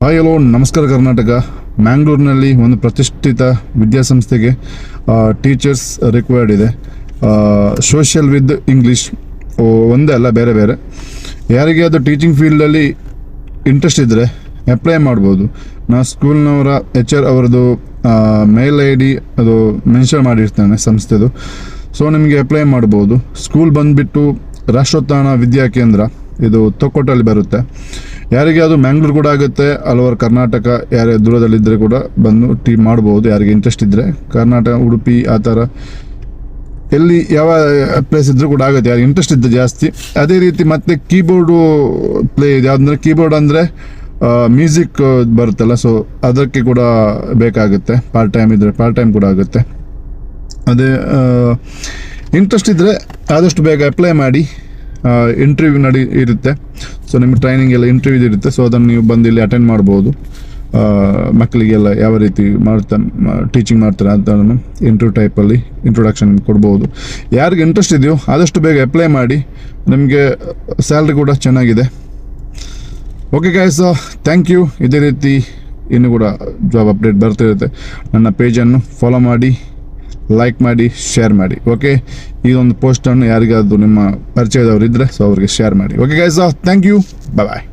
Hi hello ನಮಸ್ಕಾರ ಕರ್ನಾಟಕ. ಮ್ಯಾಂಗ್ಳೂರಿನಲ್ಲಿ ಒಂದು ಪ್ರತಿಷ್ಠಿತ ವಿದ್ಯಾಸಂಸ್ಥೆಗೆ ಟೀಚರ್ಸ್ ರಿಕ್ವೈರ್ಡ್ ಇದೆ. ಸೋಷಿಯಲ್ ವಿತ್ ಇಂಗ್ಲೀಷ್ ಒಂದೇ ಅಲ್ಲ, ಬೇರೆ ಬೇರೆ. ಯಾರಿಗೆ ಅದು ಟೀಚಿಂಗ್ ಫೀಲ್ಡಲ್ಲಿ ಇಂಟ್ರೆಸ್ಟ್ ಇದ್ದರೆ ಅಪ್ಲೈ ಮಾಡ್ಬೋದು. ನಾ ಸ್ಕೂಲ್ನವರ HR ಅವರದು ಮೇಲ್ ID ಅದು ಮೆನ್ಷನ್ ಮಾಡಿರ್ತಾನೆ ಸಂಸ್ಥೆದು. ಸೊ ನಿಮಗೆ ಅಪ್ಲೈ ಮಾಡ್ಬೋದು. ಸ್ಕೂಲ್ ಬಂದುಬಿಟ್ಟು ರಾಷ್ಟ್ರೋತ್ಥಾನ ವಿದ್ಯಾ ಕೇಂದ್ರ, ಇದು ತೊಕ್ಕೊಟ್ಟಲ್ಲಿ ಬರುತ್ತೆ. ಯಾರಿಗೆ ಅದು ಮ್ಯಾಂಗ್ಳೂರು ಕೂಡ ಆಗುತ್ತೆ, ಹಲವಾರು ಕರ್ನಾಟಕ ಯಾರೇ ದೂರದಲ್ಲಿದ್ದರೆ ಕೂಡ ಬಂದು ಟೀಮ್ ಮಾಡ್ಬೋದು. ಯಾರಿಗೆ ಇಂಟ್ರೆಸ್ಟ್ ಇದ್ದರೆ ಕರ್ನಾಟಕ, ಉಡುಪಿ ಆ ಥರ ಎಲ್ಲಿ ಯಾವ ಪ್ಲೇಸ್ ಇದ್ದರೂ ಕೂಡ ಆಗುತ್ತೆ, ಯಾರಿಗೆ ಇಂಟ್ರೆಸ್ಟ್ ಇದ್ದರೆ ಜಾಸ್ತಿ. ಅದೇ ರೀತಿ ಮತ್ತು ಕೀಬೋರ್ಡು ಪ್ಲೇ ಇದೆ. ಯಾವುದಂದರೆ ಕೀಬೋರ್ಡ್ ಅಂದರೆ ಮ್ಯೂಸಿಕ್ ಬರುತ್ತಲ್ಲ, ಸೊ ಅದಕ್ಕೆ ಕೂಡ ಬೇಕಾಗುತ್ತೆ. ಪಾರ್ಟ್ ಟೈಮ್ ಇದ್ದರೆ ಪಾರ್ಟ್ ಟೈಮ್ ಕೂಡ ಆಗುತ್ತೆ. ಇಂಟ್ರೆಸ್ಟ್ ಇದ್ದರೆ ಆದಷ್ಟು ಬೇಗ ಅಪ್ಲೈ ಮಾಡಿ. ಇಂಟರ್ವ್ಯೂ ಇರುತ್ತೆ. ಸೊ ನಿಮಗೆ ಟ್ರೈನಿಂಗ್ ಎಲ್ಲ ಇಂಟರ್ವ್ಯೂ ಇರುತ್ತೆ. ಸೊ ಅದನ್ನು ನೀವು ಬಂದು ಇಲ್ಲಿ ಅಟೆಂಡ್ ಮಾಡ್ಬೋದು. ಮಕ್ಕಳಿಗೆಲ್ಲ ಯಾವ ರೀತಿ ಟೀಚಿಂಗ್ ಮಾಡ್ತಾರೆ ಅದನ್ನು ಇಂಟರ್ವ್ಯೂ ಟೈಪಲ್ಲಿ ಇಂಟ್ರೊಡಕ್ಷನ್ ಕೊಡ್ಬೋದು. ಯಾರಿಗೆ ಇಂಟ್ರೆಸ್ಟ್ ಇದೆಯೋ ಆದಷ್ಟು ಬೇಗ ಅಪ್ಲೈ ಮಾಡಿ. ನಿಮಗೆ ಸ್ಯಾಲ್ರಿ ಕೂಡ ಚೆನ್ನಾಗಿದೆ. Okay guys, thank you. ಇದೇ ರೀತಿ ಇನ್ನೂ ಕೂಡ ಜಾಬ್ ಅಪ್ಡೇಟ್ ಬರ್ತಿರುತ್ತೆ. ನನ್ನ ಪೇಜನ್ನು ಫಾಲೋ ಮಾಡಿ, ಲೈಕ್ ಮಾಡಿ, ಶೇರ್ ಮಾಡಿ. ಓಕೆ, ಇದೊಂದು ಪೋಸ್ಟನ್ನು ಯಾರಿಗಾದ್ರು ನಿಮ್ಮ ಪರಿಚಯದವರು ಇದ್ದರೆ ಸೊ ಅವ್ರಿಗೆ ಶೇರ್ ಮಾಡಿ. Okay guys, thank you. Bye.